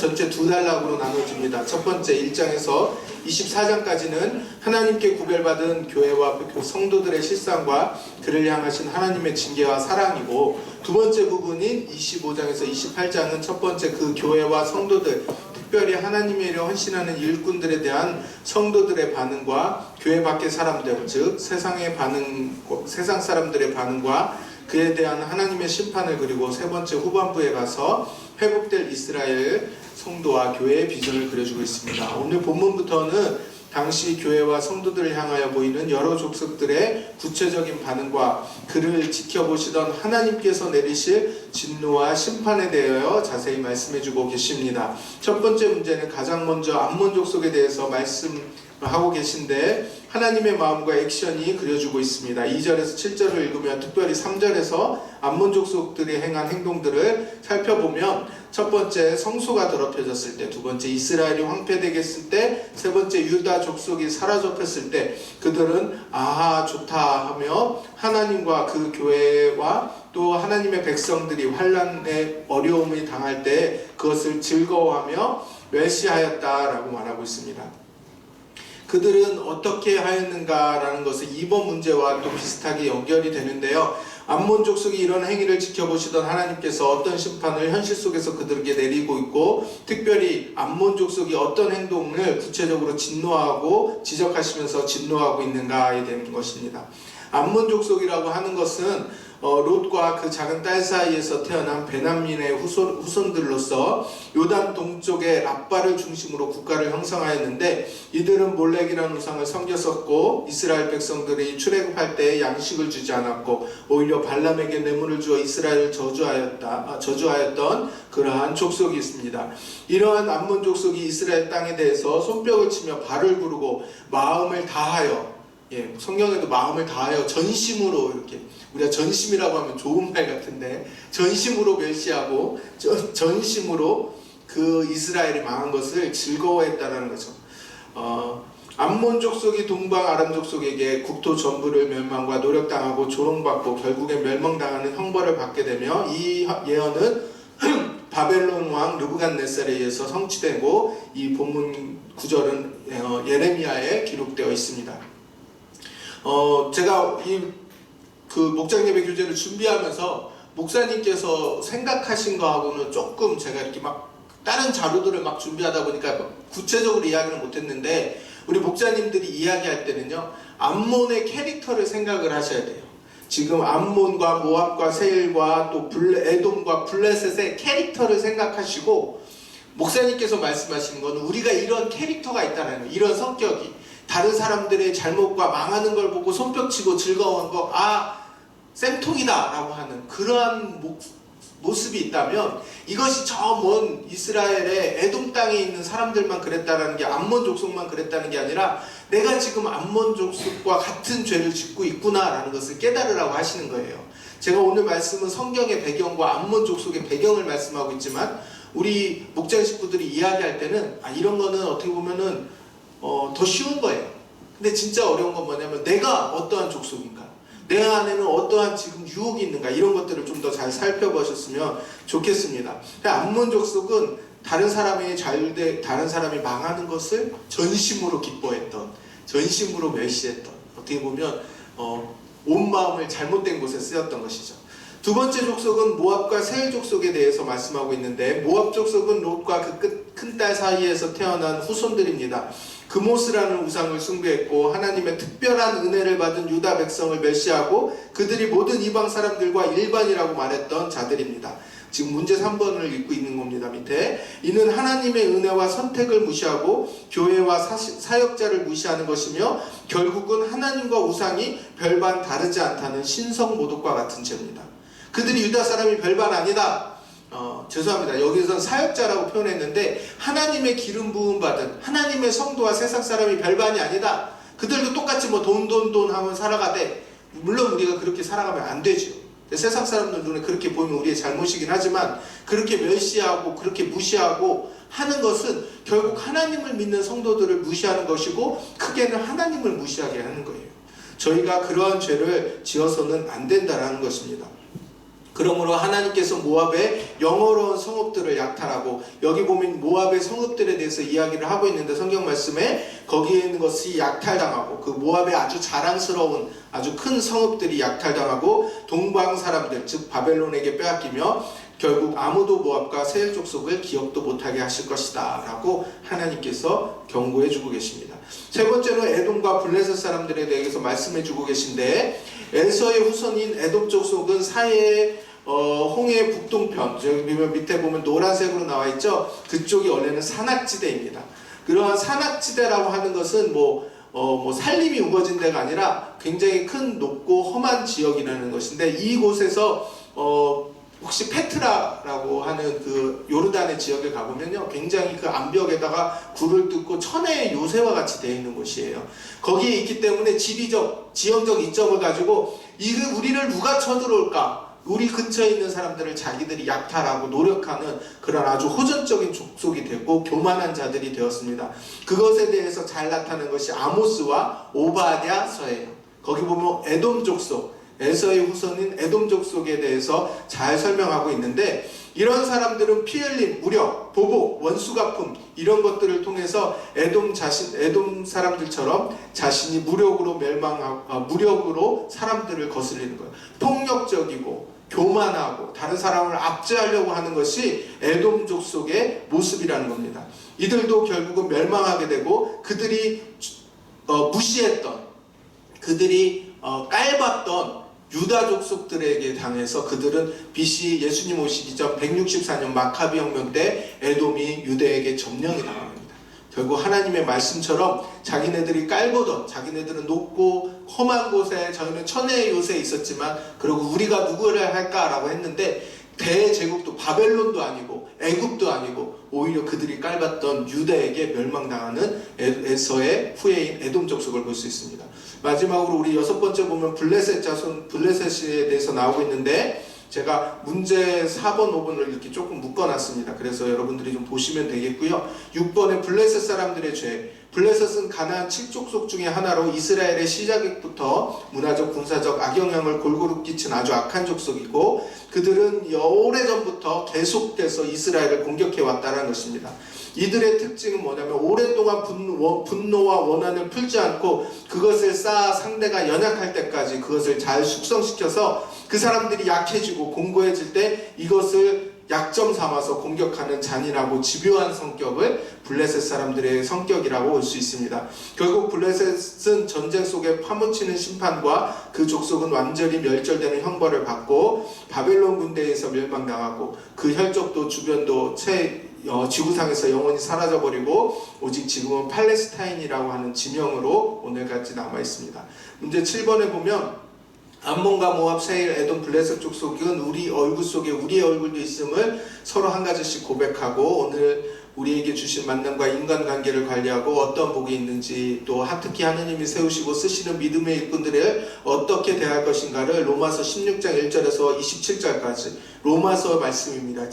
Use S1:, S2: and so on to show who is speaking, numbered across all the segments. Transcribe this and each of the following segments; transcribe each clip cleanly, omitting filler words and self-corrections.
S1: 전체 두 단락으로 나눠집니다. 첫 번째 1장에서 24장까지는 하나님께 구별받은 교회와 성도들의 실상과 그를 향하신 하나님의 징계와 사랑이고, 두 번째 부분인 25장에서 28장은 첫 번째 그 교회와 성도들, 특별히 하나님의 일에 헌신하는 일꾼들에 대한 성도들의 반응과 교회 밖의 사람들, 즉 세상 사람들의 반응과 그에 대한 하나님의 심판을, 그리고 세 번째 후반부에 가서 회복될 이스라엘 성도와 교회의 비전을 그려주고 있습니다. 오늘 본문부터는 당시 교회와 성도들을 향하여 보이는 여러 족속들의 구체적인 반응과 그를 지켜보시던 하나님께서 내리실 진노와 심판에 대하여 자세히 말씀해주고 계십니다. 첫 번째 문제는 가장 먼저 암몬 족속에 대해서 말씀하고 계신데, 하나님의 마음과 액션이 그려주고 있습니다. 2절에서 7절을 읽으면, 특별히 3절에서 암몬 족속들이 행한 행동들을 살펴보면, 첫 번째 성소가 더럽혀졌을 때, 두 번째 이스라엘이 황폐되게 했을 때, 세 번째 유다 족속이 사로잡혔을 때 그들은 아하 좋다 하며 하나님과 그 교회와 또 하나님의 백성들이 환난의 어려움을 당할 때 그것을 즐거워하며 멸시하였다라고 말하고 있습니다. 그들은 어떻게 하였는가라는 것은 이번 문제와 또 비슷하게 연결이 되는데요. 암몬 족속이 이런 행위를 지켜보시던 하나님께서 어떤 심판을 현실 속에서 그들에게 내리고 있고, 특별히 암몬 족속이 어떤 행동을 구체적으로 진노하고 지적하시면서 진노하고 있는가에 대한 것입니다. 암몬 족속이라고 하는 것은 롯과 그 작은 딸 사이에서 태어난 베냐민의 후손들로서 요단 동쪽의 랍바를 중심으로 국가를 형성하였는데, 이들은 몰렉이라는 우상을 섬겼었고, 이스라엘 백성들이 출애굽할 때 양식을 주지 않았고 오히려 발람에게 뇌물을 주어 이스라엘을 저주하였던 그러한 족속이 있습니다. 이러한 암몬 족속이 이스라엘 땅에 대해서 손뼉을 치며 발을 구르고 마음을 다하여, 성경에도 마음을 다하여 전심으로, 이렇게 우리가 전심이라고 하면 좋은 말 같은데 전심으로 멸시하고 전심으로 그 이스라엘이 망한 것을 즐거워했다는 거죠. 암몬 족속이 동방 아람 족속에게 국토 전부를 멸망과 노력당하고 조롱받고 결국엔 멸망당하는 형벌을 받게 되며, 이 예언은 바벨론 왕 르브갓네살에 의해서 성취되고, 이 본문 구절은 예레미야에 기록되어 있습니다. 제가 그 목장 예배 교재를 준비하면서 목사님께서 생각하신 거하고는 조금 제가 이렇게 막 다른 자료들을 막 준비하다 보니까 구체적으로 이야기는 못했는데, 우리 목사님들이 이야기할 때는요, 암몬의 캐릭터를 생각을 하셔야 돼요. 지금 암몬과 모압과 세일과 또 에돔과 블레셋의 캐릭터를 생각하시고, 목사님께서 말씀하시는 건 우리가 이런 캐릭터가 있다는 거예요. 이런 성격이 다른 사람들의 잘못과 망하는 걸 보고 손뼉치고 즐거워한 거, 쌤통이다 라고 하는 그러한 모습이 있다면, 이것이 저 먼 이스라엘의 에돔 땅에 있는 사람들만 그랬다는 게, 암몬 족속만 그랬다는 게 아니라 내가 지금 암몬 족속과 같은 죄를 짓고 있구나 라는 것을 깨달으라고 하시는 거예요. 제가 오늘 말씀은 성경의 배경과 암몬 족속의 배경을 말씀하고 있지만, 우리 목장 식구들이 이야기할 때는 이런 거는 어떻게 보면은 더 쉬운 거예요. 근데 진짜 어려운 건 뭐냐면, 내가 어떠한 족속인가, 내 안에는 어떠한 지금 유혹이 있는가, 이런 것들을 좀 더 잘 살펴보셨으면 좋겠습니다. 암몬 족속은 다른 사람이 다른 사람이 망하는 것을 전심으로 기뻐했던, 전심으로 멸시했던, 어떻게 보면 온 마음을 잘못된 곳에 쓰였던 것이죠. 두 번째 족속은 모압과 세일 족속에 대해서 말씀하고 있는데, 모압 족속은 롯과 그 큰 딸 사이에서 태어난 후손들입니다. 그모스라는 우상을 숭배했고 하나님의 특별한 은혜를 받은 유다 백성을 멸시하고 그들이 모든 이방 사람들과 일반이라고 말했던 자들입니다. 지금 문제 3번을 읽고 있는 겁니다. 밑에 이는 하나님의 은혜와 선택을 무시하고 교회와 사역자를 무시하는 것이며, 결국은 하나님과 우상이 별반 다르지 않다는 신성모독과 같은 죄입니다. 그들이 유다 사람이 별반 아니다. 죄송합니다. 여기서 사역자라고 표현했는데, 하나님의 기름 부음 받은 하나님의 성도와 세상 사람이 별반이 아니다. 그들도 똑같이 돈 하면 살아가되, 물론 우리가 그렇게 살아가면 안 되죠. 세상 사람들 눈에 그렇게 보이면 우리의 잘못이긴 하지만, 그렇게 멸시하고 그렇게 무시하고 하는 것은 결국 하나님을 믿는 성도들을 무시하는 것이고, 크게는 하나님을 무시하게 하는 거예요. 저희가 그러한 죄를 지어서는 안 된다는 것입니다. 그러므로 하나님께서 모압의 영어로운 성읍들을 약탈하고, 여기 보면 모압의 성읍들에 대해서 이야기를 하고 있는데 성경 말씀에 거기에 있는 것이 약탈당하고, 그 모압의 아주 자랑스러운 아주 큰 성읍들이 약탈당하고 동방 사람들 즉 바벨론에게 빼앗기며 결국 아무도 모압과 세일 족속을 기억도 못하게 하실 것이다 라고 하나님께서 경고해 주고 계십니다. 세 번째로 에돔과 블레셋 사람들에 대해서 말씀해 주고 계신데, 에서의 후손인 에돔 족속은 사해의 홍해 북동편, 저기 밑에 보면 노란색으로 나와 있죠. 그쪽이 원래는 산악지대입니다. 그러한 산악지대라고 하는 것은 산림이 우거진 데가 아니라 굉장히 큰 높고 험한 지역이라는 것인데, 이곳에서 혹시 페트라라고 하는 그 요르단의 지역에 가보면요, 굉장히 그 암벽에다가 굴을 뜯고 천혜의 요새와 같이 되어 있는 곳이에요. 거기에 있기 때문에 지리적, 지형적 이점을 가지고 우리를 누가 쳐들어올까? 우리 근처에 있는 사람들을 자기들이 약탈하고 노력하는 그런 아주 호전적인 족속이 되고 교만한 자들이 되었습니다. 그것에 대해서 잘 나타낸 것이 아모스와 오바댜서예요. 거기 보면 에돔 족속, 에서의 후손인 에돔 족속에 대해서 잘 설명하고 있는데, 이런 사람들은 피 흘림, 무력, 보복, 원수갚음 이런 것들을 통해서 에돔 사람들처럼 자신이 무력으로 사람들을 거슬리는 거예요. 폭력적이고 교만하고 다른 사람을 압제하려고 하는 것이 에돔 족속의 모습이라는 겁니다. 이들도 결국은 멸망하게 되고, 그들이 무시했던, 그들이 깔봤던 유다 족속들에게 당해서 그들은 BC 예수님 오시기 전 164년 마카비 혁명 때 에돔이 유대에게 점령이 당합니다. 결국 하나님의 말씀처럼 자기네들이 깔보던, 자기네들은 높고 험한 곳에, 저희는 천혜의 요새에 있었지만 그리고 우리가 누구를 할까라고 했는데, 대제국도 바벨론도 아니고 애굽도 아니고 오히려 그들이 깔봤던 유다에게 멸망당하는 에서의 후예인 에돔 족속을 볼 수 있습니다. 마지막으로 우리 여섯 번째 보면 블레셋 자손, 블레셋에 대해서 나오고 있는데, 제가 문제 4번, 5번을 이렇게 조금 묶어놨습니다. 그래서 여러분들이 좀 보시면 되겠고요. 6번에 블레셋 사람들의 죄. 블레셋은 가나안 7족속 중에 하나로 이스라엘의 시작부터 문화적, 군사적 악영향을 골고루 끼친 아주 악한 족속이고, 그들은 오래전부터 계속해서 이스라엘을 공격해왔다는 것입니다. 이들의 특징은 뭐냐면, 오랫동안 분노와 원한을 풀지 않고 그것을 쌓아 상대가 연약할 때까지 그것을 잘 숙성시켜서 그 사람들이 약해지고 공고해질 때 이것을 약점 삼아서 공격하는 잔인하고 집요한 성격을 블레셋 사람들의 성격이라고 볼 수 있습니다. 결국 블레셋은 전쟁 속에 파묻히는 심판과 그 족속은 완전히 멸절되는 형벌을 받고 바벨론 군대에서 멸망당하고, 그 혈족도 주변도 지구상에서 영원히 사라져버리고 오직 지금은 팔레스타인이라고 하는 지명으로 오늘까지 남아있습니다. 문제 7번에 보면, 암몬과 모압, 세일, 에돔, 블레셋 족속은 우리 얼굴 속에 우리의 얼굴도 있음을 서로 한 가지씩 고백하고, 오늘 우리에게 주신 만남과 인간관계를 관리하고 어떤 복이 있는지, 또 특히 하느님이 세우시고 쓰시는 믿음의 일꾼들을 어떻게 대할 것인가를 로마서 16장 1절에서 27절까지 로마서 말씀입니다.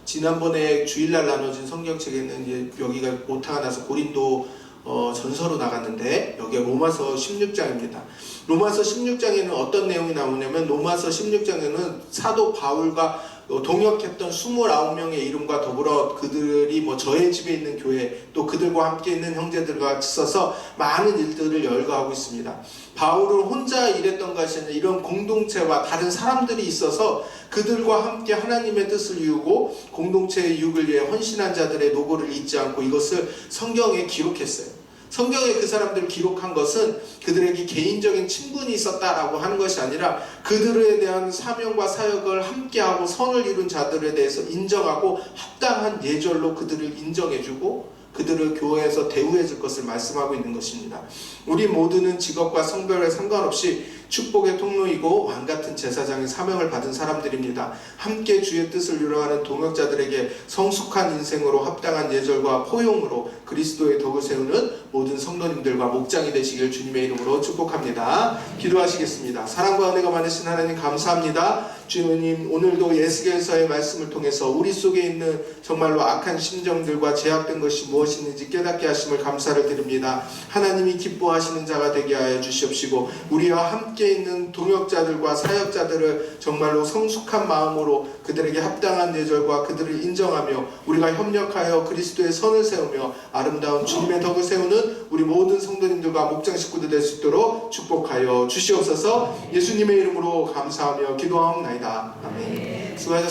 S1: 지난번에 주일날 나눠진 성경책에는 이제 여기가 오타가 나서 고린도 전서로 나갔는데, 여기가 로마서 16장입니다. 로마서 16장에는 어떤 내용이 나오냐면, 로마서 16장에는 사도 바울과 동역했던 29명의 이름과 더불어 그들이 저의 집에 있는 교회, 또 그들과 함께 있는 형제들과 같이 써서 많은 일들을 열거하고 있습니다. 바울은 혼자 일했던 것이 아니라 이런 공동체와 다른 사람들이 있어서 그들과 함께 하나님의 뜻을 이루고 공동체의 유익을 위해 헌신한 자들의 노고를 잊지 않고 이것을 성경에 기록했어요. 성경에 그 사람들을 기록한 것은 그들에게 개인적인 친분이 있었다라고 하는 것이 아니라, 그들에 대한 사명과 사역을 함께하고 선을 이룬 자들에 대해서 인정하고 합당한 예절로 그들을 인정해주고 그들을 교회에서 대우해 줄 것을 말씀하고 있는 것입니다. 우리 모두는 직업과 성별에 상관없이 축복의 통로이고 왕같은 제사장의 사명을 받은 사람들입니다. 함께 주의 뜻을 이루어가는 동역자들에게 성숙한 인생으로 합당한 예절과 포용으로 그리스도의 덕을 세우는 모든 성도님들과 목장이 되시길 주님의 이름으로 축복합니다. 기도하시겠습니다. 사랑과 은혜가 많으신 하나님 감사합니다. 주님 오늘도 예수께서의 말씀을 통해서 우리 속에 있는 정말로 악한 심정들과 제약된 것이 무엇인지 깨닫게 하심을 감사를 드립니다. 하나님이 기뻐하시는 자가 되게 하여 주시옵시고 우리와 함께 있는 동역자들과 사역자들을 정말로 성숙한 마음으로 그들에게 합당한 예절과 그들을 인정하며 우리가 협력하여 그리스도의 선을 세우며 아름다운 주님의 덕을 세우는 우리 모든 성도님들과 목장 식구들 될 수 있도록 축복하여 주시옵소서. 예수님의 이름으로 감사하며 기도하옵나이다. 아멘. 수고하셨습니다.